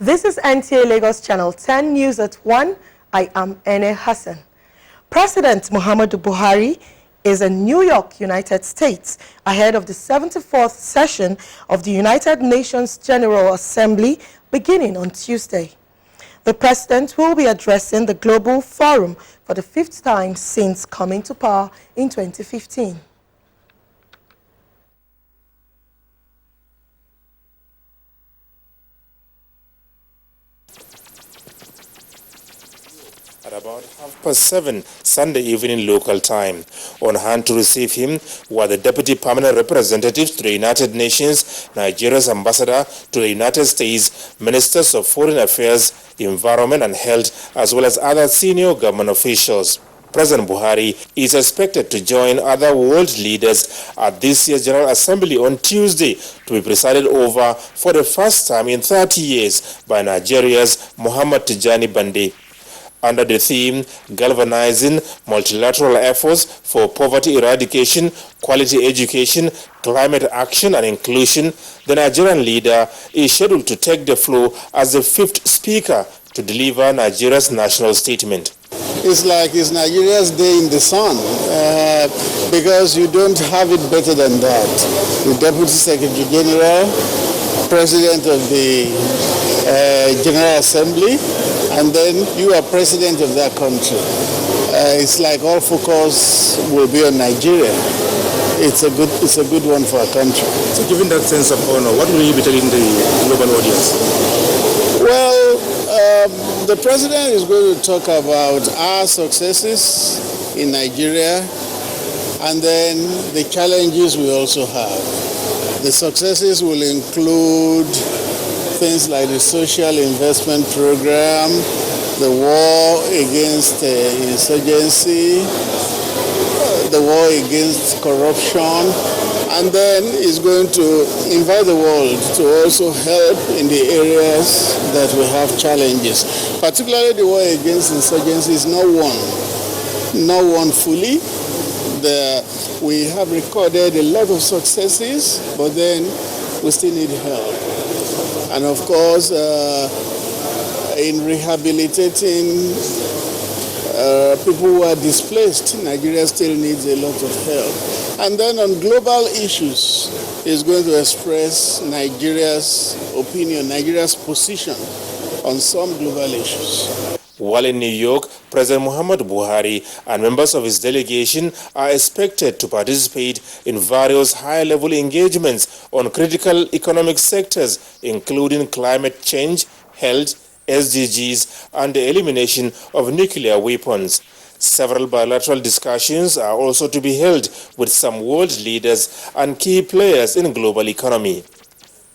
This is Nta Lagos Channel 10 News at 1. I am Nta Hassan. President Muhammadu Buhari is in New York, United States, ahead of the 74th session of the United Nations General Assembly beginning on Tuesday. The president will be addressing the Global Forum for the 5th time since coming to power in 2015. At about 7:30 Sunday evening local time. On hand to receive him were the Deputy Permanent Representatives to the United Nations, Nigeria's ambassador to the United States, Ministers of Foreign Affairs, Environment and Health, as well as other senior government officials. President Buhari is expected to join other world leaders at this year's General Assembly on Tuesday to be presided over for the first time in 30 years by Nigeria's Muhammad Tijani Bande. Under the theme, Galvanizing Multilateral Efforts for Poverty Eradication, Quality Education, Climate Action and Inclusion, the Nigerian leader is scheduled to take the floor as the 5th speaker to deliver Nigeria's national statement. It's like it's Nigeria's day in the sun, because you don't have it better than that. The Deputy Secretary General, President of the General Assembly, and then you are president of that country. It's like all focus will be on Nigeria. It's a good one for our country. So given that sense of honor, what will you be telling the global audience? Well, the president is going to talk about our successes in Nigeria and then the challenges we also have. The successes will include things like the social investment program, the war against insurgency, the war against corruption, and then is going to invite the world to also help in the areas that we have challenges. Particularly the war against insurgency is not won fully. We have recorded a lot of successes, but then we still need help. And of course, in rehabilitating people who are displaced, Nigeria still needs a lot of help. And then on global issues, is going to express Nigeria's opinion, Nigeria's position on some global issues. While in New York, President Muhammadu Buhari and members of his delegation are expected to participate in various high-level engagements on critical economic sectors, including climate change, health, SDGs, and the elimination of nuclear weapons. Several bilateral discussions are also to be held with some world leaders and key players in global economy.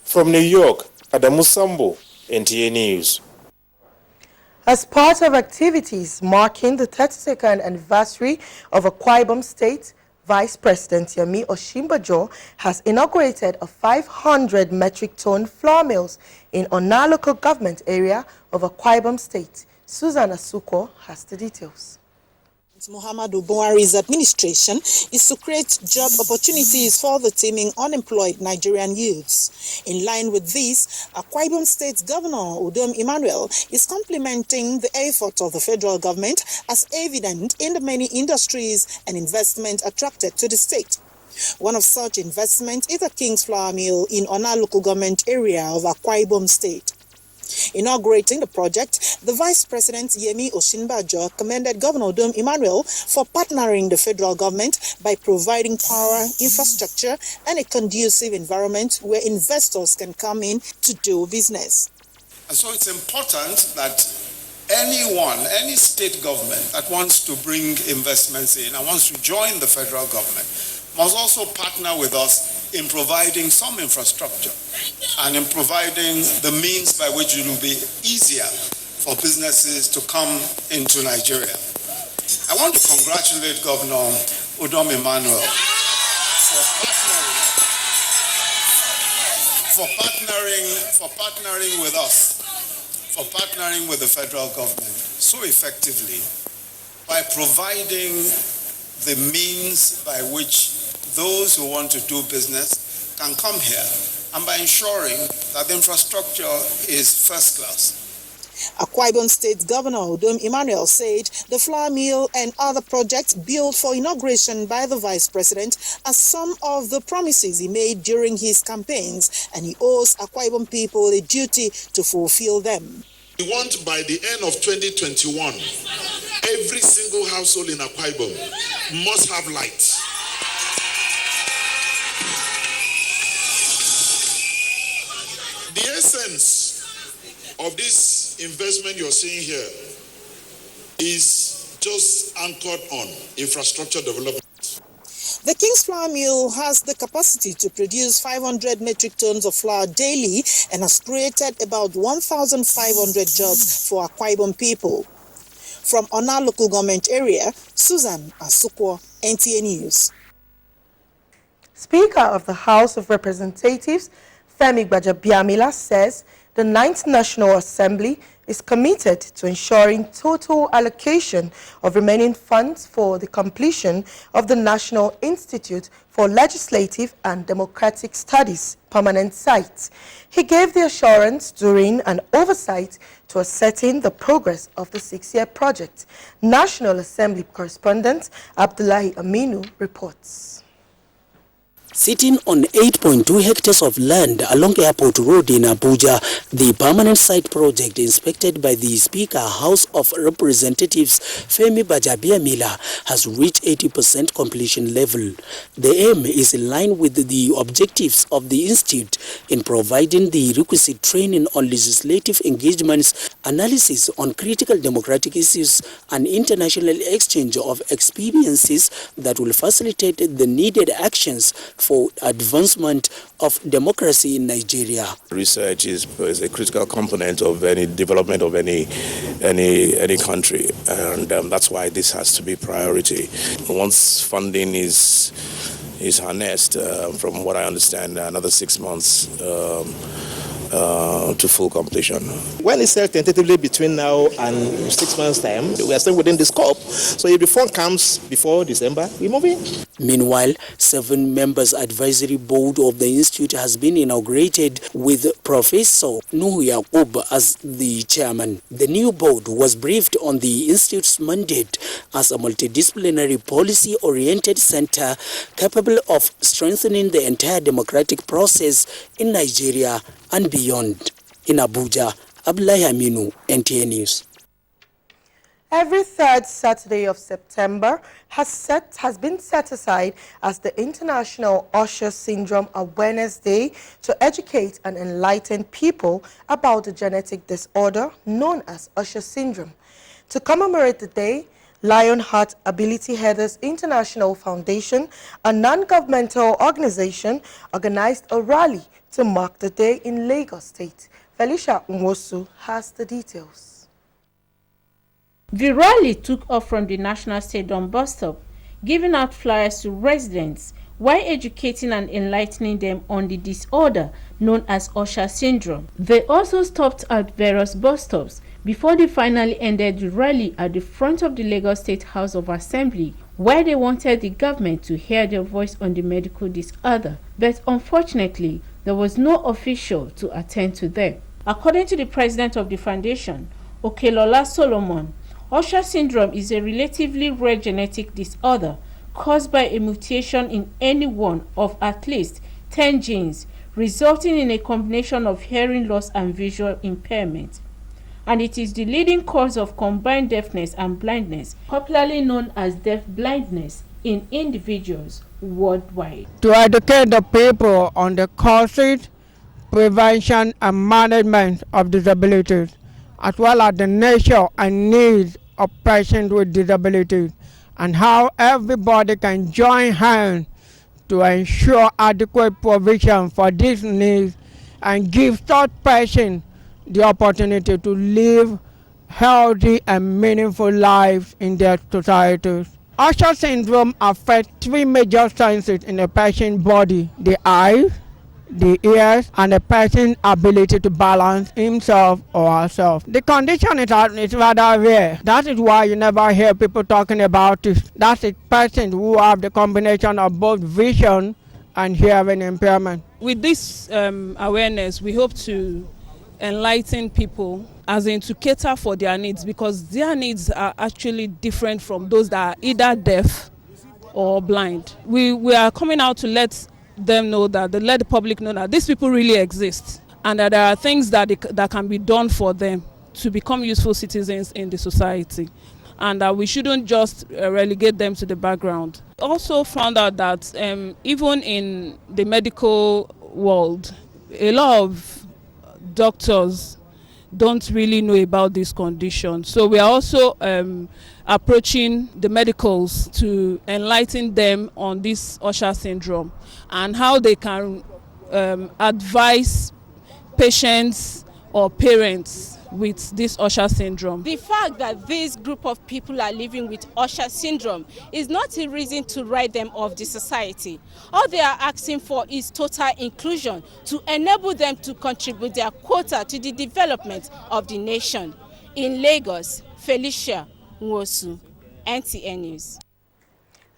From New York, Adamu Sambo, NTA News. As part of activities marking the 32nd anniversary of Akwa Ibom State, Vice President Yemi Osinbajo has inaugurated a 500 metric ton flour mills in Ona local government area of Akwa Ibom State. Susan Asuko has the details. Muhammadu Buhari's administration is to create job opportunities for the teeming unemployed Nigerian youths. In line with this, Akwa Ibom State Governor Udom Emmanuel is complimenting the effort of the federal government as evident in the many industries and investment attracted to the state. One of such investments is the King's Flour Mill in Ona local government area of Akwa Ibom State. Inaugurating the project, the Vice President Yemi Osinbajo commended Governor Udom Emmanuel for partnering the federal government by providing power, infrastructure, and a conducive environment where investors can come in to do business. And so it's important that any state government that wants to bring investments in and wants to join the federal government must also partner with us in providing some infrastructure and in providing the means by which it will be easier for businesses to come into Nigeria. I want to congratulate Governor Udom Emmanuel for partnering with us, for partnering with the federal government so effectively by providing the means by which those who want to do business can come here and by ensuring that the infrastructure is first class. Akwa Ibom State Governor Udom Emmanuel said the flour mill and other projects billed for inauguration by the Vice President are some of the promises he made during his campaigns, and he owes Akwa Ibom people a duty to fulfill them. We want by the end of 2021, every single household in Akwa Ibom must have light. The essence of this investment you're seeing here is just anchored on infrastructure development. The King's Flour Mill has the capacity to produce 500 metric tons of flour daily and has created about 1,500 jobs for Akwa Ibom people. From Ona local government area, Susan Asukwo, NTA News. Speaker of the House of Representatives, Femi Gbajabiamila, says the 9th National Assembly is committed to ensuring total allocation of remaining funds for the completion of the National Institute for Legislative and Democratic Studies permanent site. He gave the assurance during an oversight to ascertain the progress of the 6-year project. National Assembly correspondent Abdullahi Aminu reports. Sitting on 8.2 hectares of land along Airport Road in Abuja, the permanent site project inspected by the Speaker, House of Representatives Femi Gbajabiamila, has reached 80% completion level. The aim is in line with the objectives of the Institute in providing the requisite training on legislative engagements, analysis on critical democratic issues, and international exchange of experiences that will facilitate the needed actions for advancement of democracy in Nigeria. Research is a critical component of any development of any country, and that's why this has to be priority. Once funding is harnessed, from what I understand, another 6 months to full completion. When it's said tentatively between now and 6 months' time, we are still within the scope. So if the fund comes before December, we move in. Meanwhile, 7 members advisory board of the institute has been inaugurated with Professor Nuhu Yaqub as the chairman. The new board was briefed on the institute's mandate as a multidisciplinary policy-oriented center capable of strengthening the entire democratic process in Nigeria and beyond. In Abuja, Abdullahi Aminu, NTA News. Every third Saturday of September has been set aside as the International Usher Syndrome Awareness Day to educate and enlighten people about the genetic disorder known as Usher syndrome. To commemorate the day, Lionheart Ability Headers International Foundation, a non-governmental organization, organized a rally to mark the day in Lagos State. Felicia Nwosu has the details. The rally took off from the National Stadium bus stop, giving out flyers to residents while educating and enlightening them on the disorder known as Usher syndrome. They also stopped at various bus stops before they finally ended the rally at the front of the Lagos State House of Assembly, where they wanted the government to hear their voice on the medical disorder. But unfortunately, there was no official to attend to them. According to the president of the foundation, Okelola Solomon, Usher syndrome is a relatively rare genetic disorder caused by a mutation in any one of at least 10 genes, resulting in a combination of hearing loss and visual impairment. And it is the leading cause of combined deafness and blindness, popularly known as deaf blindness, in individuals worldwide. To educate the people on the causes, prevention and management of disabilities, as well as the nature and needs of patients with disabilities, and how everybody can join hands to ensure adequate provision for these needs and give such patients the opportunity to live healthy and meaningful lives in their societies. Usher syndrome affects 3 major senses in a patient's body: the eyes, the ears, and a person's ability to balance himself or herself. The condition is rather rare. That is why you never hear people talking about it. That's a person who have the combination of both vision and hearing impairment. With this awareness, we hope to enlighten people, as in to cater for their needs, because their needs are actually different from those that are either deaf or blind. We are coming out to let them know that, let the public know that these people really exist, and that there are things that can be done for them to become useful citizens in the society, and that we shouldn't just relegate them to the background. Also found out that even in the medical world, a lot of doctors don't really know about this condition. So we are also approaching the medicals to enlighten them on this Usher syndrome and how they can advise patients or parents with this Usher syndrome. The fact that this group of people are living with Usher syndrome is not a reason to write them off the society. All they are asking for is total inclusion to enable them to contribute their quota to the development of the nation. In Lagos, Felicia Nwosu, NTA News.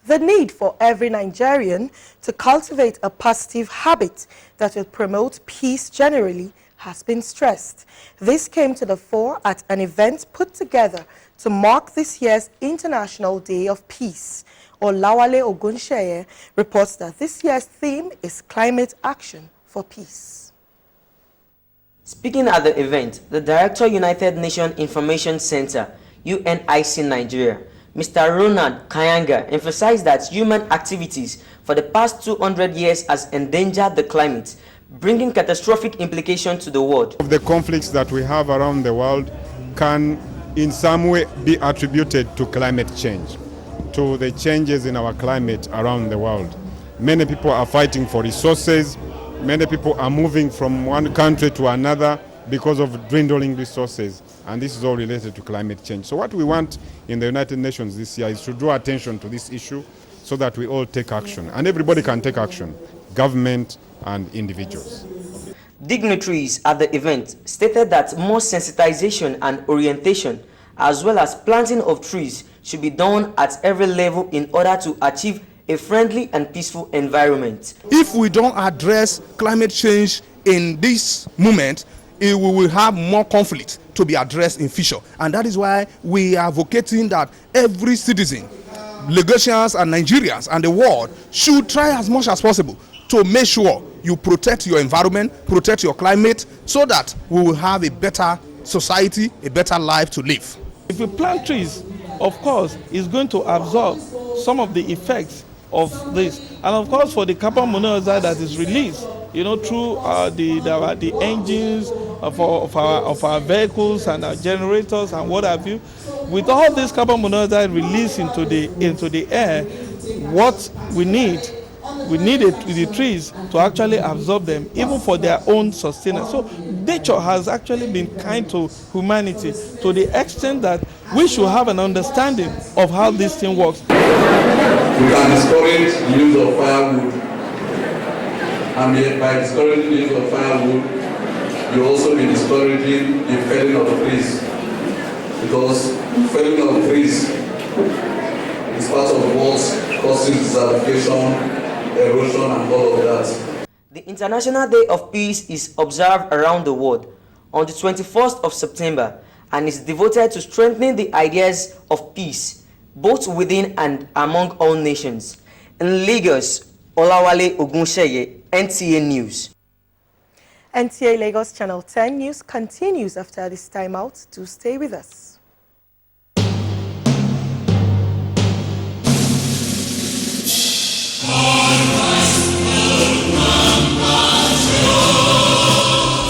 The need for every Nigerian to cultivate a positive habit that will promote peace generally has been stressed. This came to the fore at an event put together to mark this year's International Day of Peace. Olawale Ogunsheye reports that this year's theme is Climate Action for Peace. Speaking at the event, the Director, United Nations Information Center, UNIC Nigeria, Mr. Ronald Kayanga, emphasized that human activities for the past 200 years has endangered the climate, bringing catastrophic implications to the world. The conflicts that we have around the world can in some way be attributed to climate change, to the changes in our climate around the world. Many people are fighting for resources. Many people are moving from one country to another because of dwindling resources, and this is all related to climate change. So what we want in the United Nations this year is to draw attention to this issue so that we all take action, and everybody can take action, government and individuals. Dignitaries at the event stated that more sensitization and orientation, as well as planting of trees, should be done at every level in order to achieve a friendly and peaceful environment. If we don't address climate change in this moment, we will have more conflict to be addressed in future. And that is why we are advocating that every citizen, Lagosians and Nigerians and the world should try as much as possible to make sure you protect your environment, protect your climate, so that we will have a better society, a better life to live. If we plant trees, of course, it's going to absorb some of the effects of this. And of course, for the carbon monoxide that is released, through the engines of our vehicles and our generators and what have you, with all this carbon monoxide released into the air, what we need the trees to actually absorb them, even for their own sustenance. So nature has actually been kind to humanity to the extent that we should have an understanding of how this thing works. We can discourage the use of firewood, and by discouraging the use of firewood, you also be discouraging the felling of trees, because felling of trees is part of what causes desertification, erosion and all of that. The International Day of Peace is observed around the world on the 21st of September and is devoted to strengthening the ideas of peace, both within and among all nations. In Lagos, Olawale Ogunsheye, NTA News. NTA Lagos Channel 10 News continues after this timeout. Do stay with us.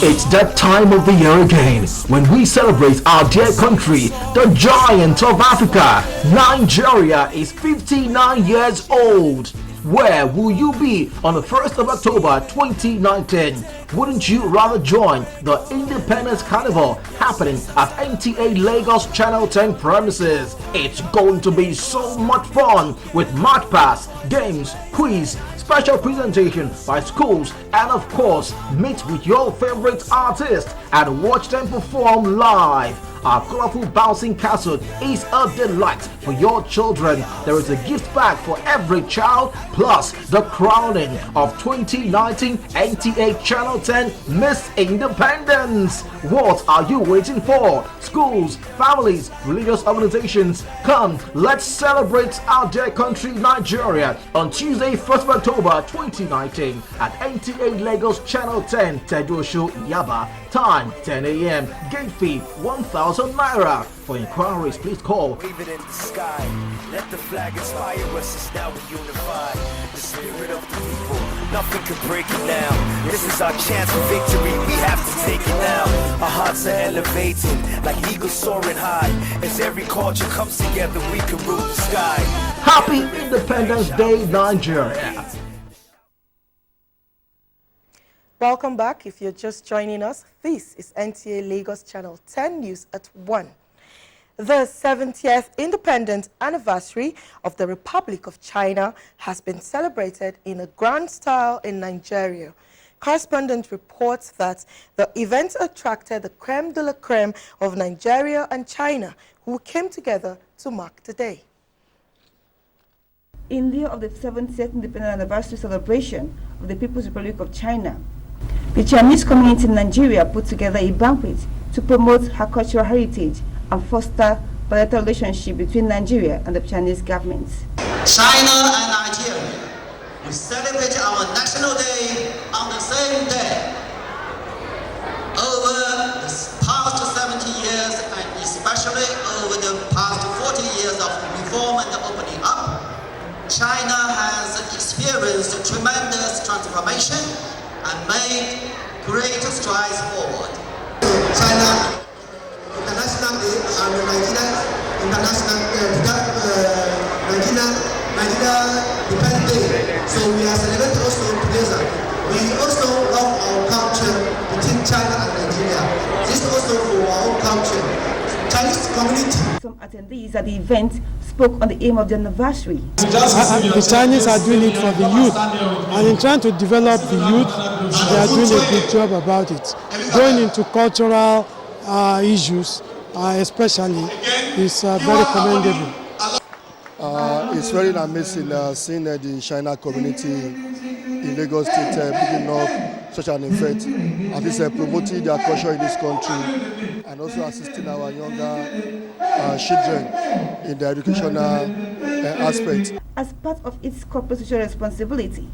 It's that time of the year again when we celebrate our dear country, the giant of Africa. Nigeria is 59 years old. Where will you be on the 1st of October 2019? Wouldn't you rather join the Independence Carnival happening at NTA Lagos Channel 10 premises? It's going to be so much fun with March Pass, games, quiz, special presentation by schools, and of course, meet with your favorite artists and watch them perform live. Our colorful bouncing castle is a delight for your children. There is a gift bag for every child, plus the crowning of 2019 Nta Channel 10 Miss Independence. What are you waiting for? Schools, families, religious organizations, come, let's celebrate our dear country Nigeria on Tuesday, 1st of October 2019 at Nta Lagos Channel 10, Tedosho, Yaba. Time 10 a.m. Gate fee 1,000 naira. For inquiries, please call. Leave it in the sky. Let the flag inspire us. It's now we unified. The spirit of the people. Nothing can break it now. This is our chance for victory. We have to take it now. Our hearts are elevated like eagles soaring high. As every culture comes together, we can rule the sky. Happy Independence Day, Nigeria. Welcome back. If you're just joining us, this is NTA Lagos Channel 10 News at 1. The 70th independence anniversary of the Republic of China has been celebrated in a grand style in Nigeria. Correspondent reports that the event attracted the creme de la creme of Nigeria and China, who came together to mark the day. In lieu of the 70th independence anniversary celebration of the People's Republic of China, the Chinese community in Nigeria put together a banquet to promote her cultural heritage and foster bilateral relationship between Nigeria and the Chinese government. China and Nigeria, we celebrate our national day on the same day. Over the past 70 years, and especially over the past 40 years of reform and opening up, China has experienced tremendous transformation and made great strides forward. China International Day and Nigeria International Nigeria Independence Day. So we are celebrating also together. We also love our culture between China and Nigeria. This is also for our culture. Chinese community. Some attendees at the event spoke on the aim of the anniversary. The Chinese are doing it for the youth, and in trying to develop the youth, they are doing a good job about it. Going into cultural issues, especially, is very commendable. It's very amazing seeing the China community in Lagos State picking up such an event, and this promoting their culture in this country, and also assisting our younger children in the educational aspect. As part of its corporate social responsibility,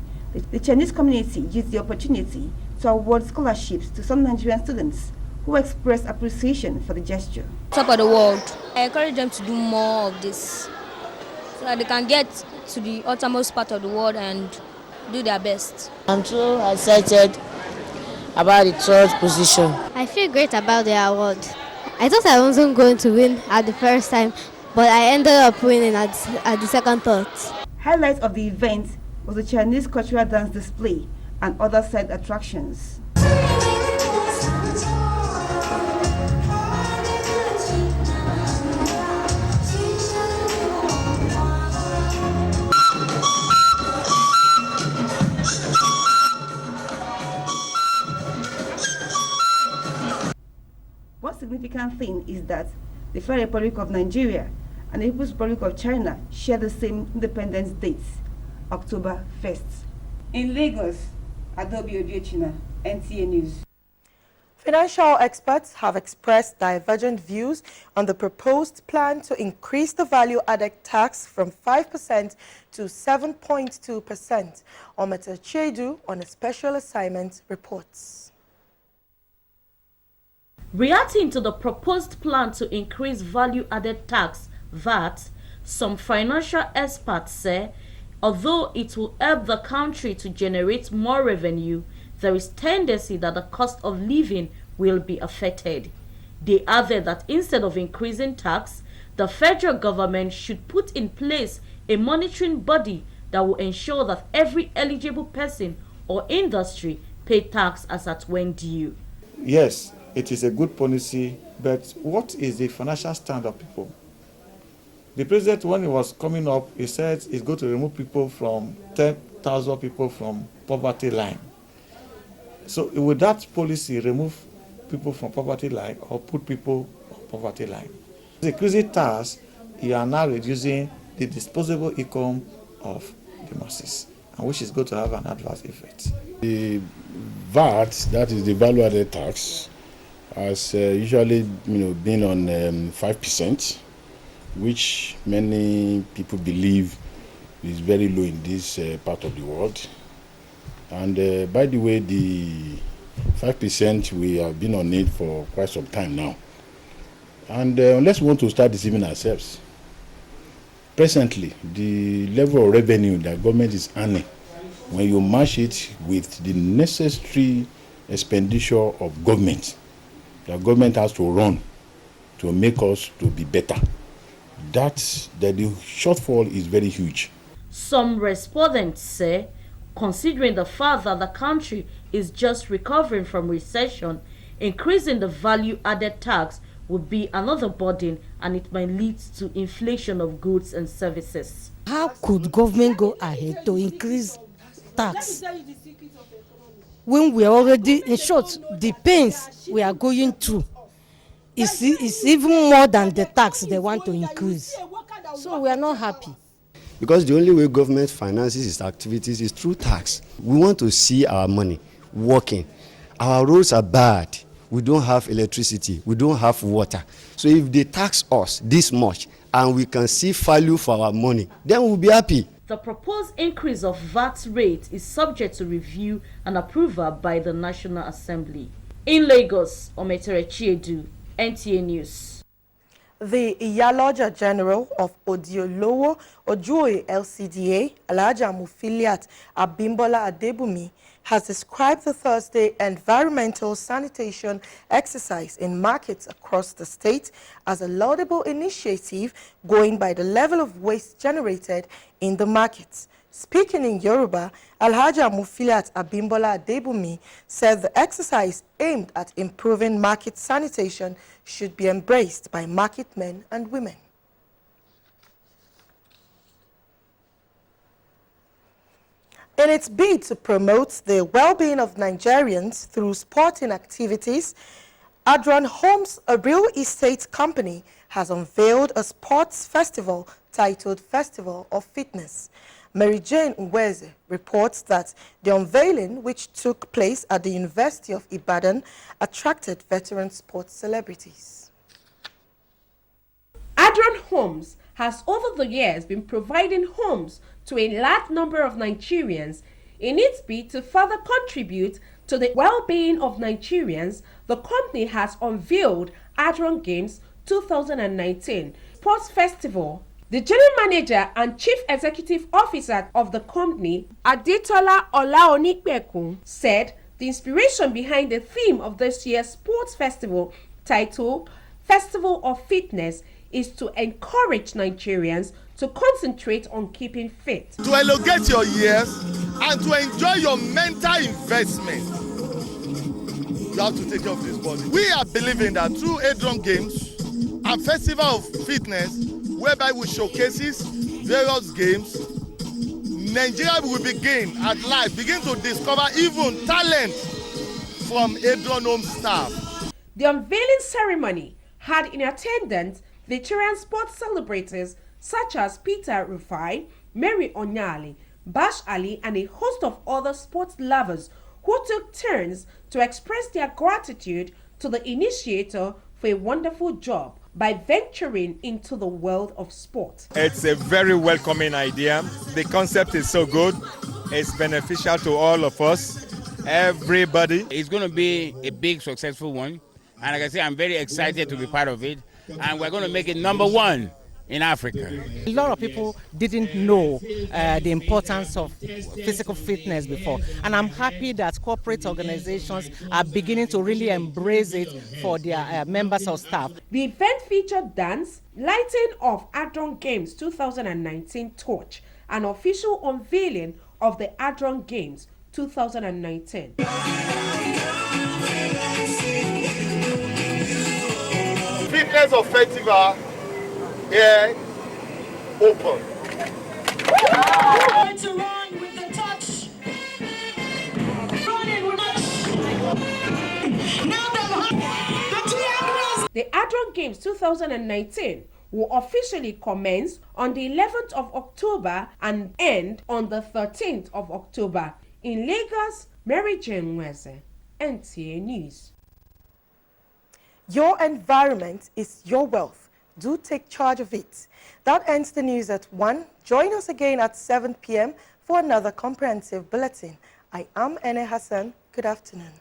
the Chinese community used the opportunity to award scholarships to some Nigerian students who expressed appreciation for the gesture. Top of the world. I encourage them to do more of this so that they can get to the uttermost part of the world and do their best. I'm so excited about the third position. I feel great about the award. I thought I wasn't going to win at the first time, but I ended up winning at the second thought. Highlight of the event was the Chinese cultural dance display and other side attractions. One significant thing is that the Federal Republic of Nigeria and the People's Republic of China share the same independence date, October 1st. In Lagos, Adobe Obiechina, NTA News. Financial experts have expressed divergent views on the proposed plan to increase the value-added tax from 5% to 7.2%. Nta Channel on a special assignment reports. Reacting to the proposed plan to increase value-added tax, VAT, some financial experts say, although it will help the country to generate more revenue, there is tendency that the cost of living will be affected. They added that instead of increasing tax, the federal government should put in place a monitoring body that will ensure that every eligible person or industry pay tax as at when due. Yes, it is a good policy, but what is the financial stand of people? The president, when he was coming up, he said he's going to remove people from 10,000 people from poverty line. So would that policy remove people from poverty line or put people poverty line. Increasing tax, you are now reducing the disposable income of the masses, and which is going to have an adverse effect. The VAT, that is the value-added tax, has usually been on 5%, which many people believe is very low in this part of the world. And by the way, the 5%, we have been on it for quite some time now. And unless we want to start deceiving ourselves, presently, the level of revenue that government is earning, when you match it with the necessary expenditure of government, the government has to run to make us to be better, that the shortfall is very huge. Some respondents say, considering the fact that the country is just recovering from recession, increasing the value-added tax would be another burden, and it might lead to inflation of goods and services. How could government go ahead to increase tax when we are already, in short, the pains we are going through is even more than the tax they want to increase? So we are not happy. Because the only way government finances its activities is through tax. We want to see our money working. Our roads are bad. We don't have electricity. We don't have water. So if they tax us this much and we can see value for our money, then we'll be happy. The proposed increase of VAT rate is subject to review and approval by the National Assembly. In Lagos, Ometere Chiedu, NTA News. The Iyaloja General of Odiolowo Ojuoye LCDA, Alhaja Mufiliat Abimbola Adebumi, has described the Thursday environmental sanitation exercise in markets across the state as a laudable initiative going by the level of waste generated in the markets. Speaking in Yoruba, Alhaja Mufiliat Abimbola Adebumi said the exercise aimed at improving market sanitation should be embraced by market men and women. In its bid to promote the well-being of Nigerians through sporting activities, Adron Homes, a real estate company, has unveiled a sports festival titled Festival of Fitness. Mary Jane Nweze reports that the unveiling, which took place at the University of Ibadan, attracted veteran sports celebrities. Adron Homes has over the years been providing homes to a large number of Nigerians. In its bid to further contribute to the well-being of Nigerians, the company has unveiled Adron Games 2019 Sports Festival. The General Manager and Chief Executive Officer of the company, Adetola Olaonikpekun, said the inspiration behind the theme of this year's sports festival, titled Festival of Fitness, is to encourage Nigerians to concentrate on keeping fit. To elongate your years and to enjoy your mental investment, you have to take care of this body. We are believing that through Adron Games and Festival of Fitness, whereby we showcases various games, Nigeria will begin to discover even talent from Adron Home staff. The unveiling ceremony had in attendance veteran sports celebrators such as Peter Rufai, Mary Onyali, Bash Ali, and a host of other sports lovers who took turns to express their gratitude to the initiator for a wonderful job by venturing into the world of sport. It's a very welcoming idea. The concept is so good. It's beneficial to all of us, everybody. It's going to be a big, successful one. And like I say, I'm very excited to be part of it. And we're going to make it #1 in Africa. A lot of people didn't know the importance of physical fitness before, and I'm happy that corporate organizations are beginning to really embrace it for their members or staff. The event featured dance, lighting of Adron Games 2019 torch, and official unveiling of the Adron Games 2019. Fitness of Festival here open. The Adron Games 2019 will officially commence on the 11th of October and end on the 13th of October. In Lagos, Mary Jane Weze, NTA News. Your environment is your wealth. Do take charge of it. That ends the news at 1. Join us again at 7 p.m. for another comprehensive bulletin. I am Nta Hassan. Good afternoon.